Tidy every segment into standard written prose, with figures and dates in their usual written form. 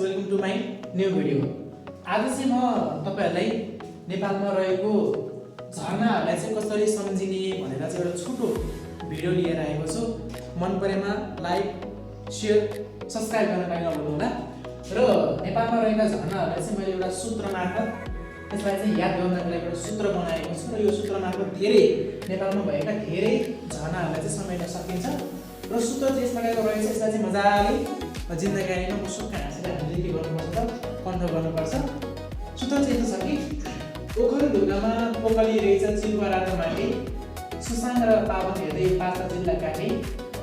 Welcome to my new video. आज चाहिँ म तपाईहरुलाई नेपालमा रहेको झरनाहरुलाई चाहिँ कसरी सम्झिने भनेर चाहिँ एउटा छोटो भिडियो लिएर आएको छु। मन परेमा लाइक, शेयर, सब्स्क्राइब गर्न पनि नभुल्नु होला। र नेपालमा रहेका झरनाहरुलाई चाहिँ मैले एउटा सूत्र मार्फत यसलाई चाहिँ याद गर्नको लागि एउटा सूत्र बनाएको छु र यो सूत्र मार्फत धेरै नेपालमा भएका धेरै झरनाहरुलाई चाहिँ समेट्न सकिन्छ। र सूत्र चाहिँ यस प्रकारको रहेछ। यसलाई चाहिँ मजाले जिन्दगानीमा मुसुक्क हाँसेर हामीले के गर्नुपर्छ त कन्ट्रोल गर्नुपर्छ। सूत्र चाहिँ यस्तो छ कि ओखलढुङ्गामा पोकली रहेछ चिलुवा रातो माटी, सुसाङ र पावन हेर्दै पाल्पा जिल्ला काटे,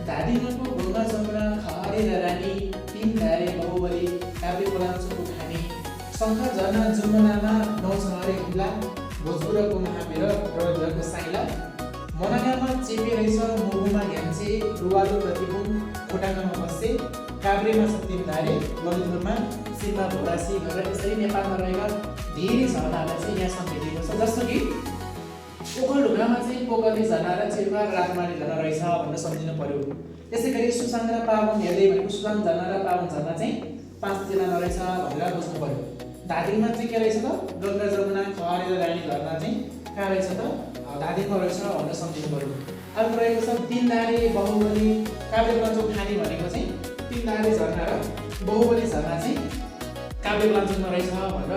धादिङको ढुङ्गा जमुना खहरे र रानी, तीन धारे बाहुबली काभ्रे पोलाञ्चोको खानी, शङ्खर झरना जुम्मनामा नौ छहरे हुम्ला, भोजपुरको महावीर रजको साइला, मनाङामा चेपे रहेछ मुगुमा घ्याम्से, रुवालो प्रतिबुङ खोटाङामा बस्से, काभ्रेमा छ तीन धारे, ललितपुरमा सिम्बा भोरासी गरेर यसरी नेपालमा रहेका धेरै झरनाहरूलाई चाहिँ यहाँ सम्झिएको छ। जस्तो कि ओखलढुङ्गामा चाहिँ पोकली झरना र चिलुवा र रातमाटी झरना रहेछ भनेर सम्झिनु पर्यो। त्यसै गरी सुसाङ र पावन हेर्दै भनेको सुसाङ झरना र पावन झरना चाहिँ 5 जिल्लामा रहेछ भनेर बुझ्नु पर्यो। धादिङमा चाहिँ के रहेछ त गङ्गा जमुना खहरे र रानी झरना चाहिँ कहाँ रहेछ त धादिङमा रहेछ भनेर सम्झिनु पर्यो। अर्को रहेको छ तीन धारे बाहुबली काभ्रे पोलाञ्चोक खानी भनेको चाहिँ तीन धारे झरना र बाहुबली झरना चाहिँ काभ्रे पोलाञ्चोकमा रहेछ भनेर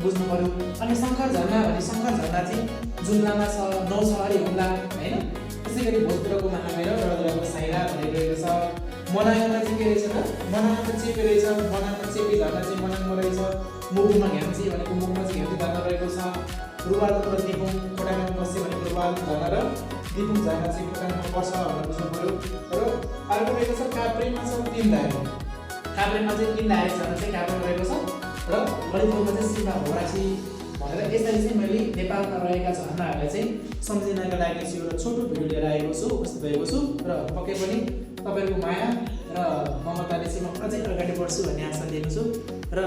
बुझ्नु पर्यो। अनि शङ्खर झरना भने शङ्खर झरना चाहिँ जुम्लामा छ, नौ छहरे हुम्ला हैन। त्यसै गरी भोजपुरको महावीर रजको साइला भनेर रहेको छ। मनाङमा चाहिँ के रहेछ त मनाङमा चेपे रहेछ, मनाङमा चेपे झरना चाहिँ मनाङमा रहेछ। मुगुमा घ्याम्से भनेको मुगुमा चाहिँ घ्याम्से झरना रहेको छ। रुवालको र दिपुङ खोटाङमा बस्से भनेको रुवाल झरना र दिपुङ झरना चाहिँ खोटाङमा पर्छ भनेर बुझ्नु पर्यो। र अर्को रहेको छ काभ्रेमा छ तीन धारे, काभ्रेमा चाहिँ तीन धारे झरना चाहिँ काभ्रेमा रहेको छ। र ललितपुरमा चाहिँ सिम्बा भोरासी भनेर यसरी चाहिँ मैले नेपालमा रहेका झरनाहरूलाई चाहिँ सम्झिनका लागि चाहिँ एउटा छोटो भिडियो लिएर आएको छु, उपस्थित भएको छु। र पक्कै पनि तपाईँको माया र ममताले चाहिँ म अझै अगाडि बढ्छु भन्ने आशा लिएको छु। र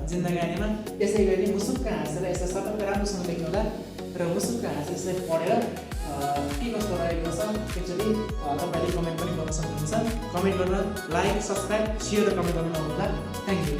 जिन्दगानीमा यसै गरी मुसुक्क हाँसेर यसलाई सतर्क राम्रोसँग लेख्नु होला र मुसुक्क हाँसेर यसलाई पढेर के कस्तो रहेको छ एक्चुअली तपाईँले कमेन्ट पनि गर्न सक्नुहुन्छ। कमेन्ट गर्न लाइक, सब्स्क्राइब, सेयर र कमेन्ट गर्नु नभुल्नुहोला। Thank you.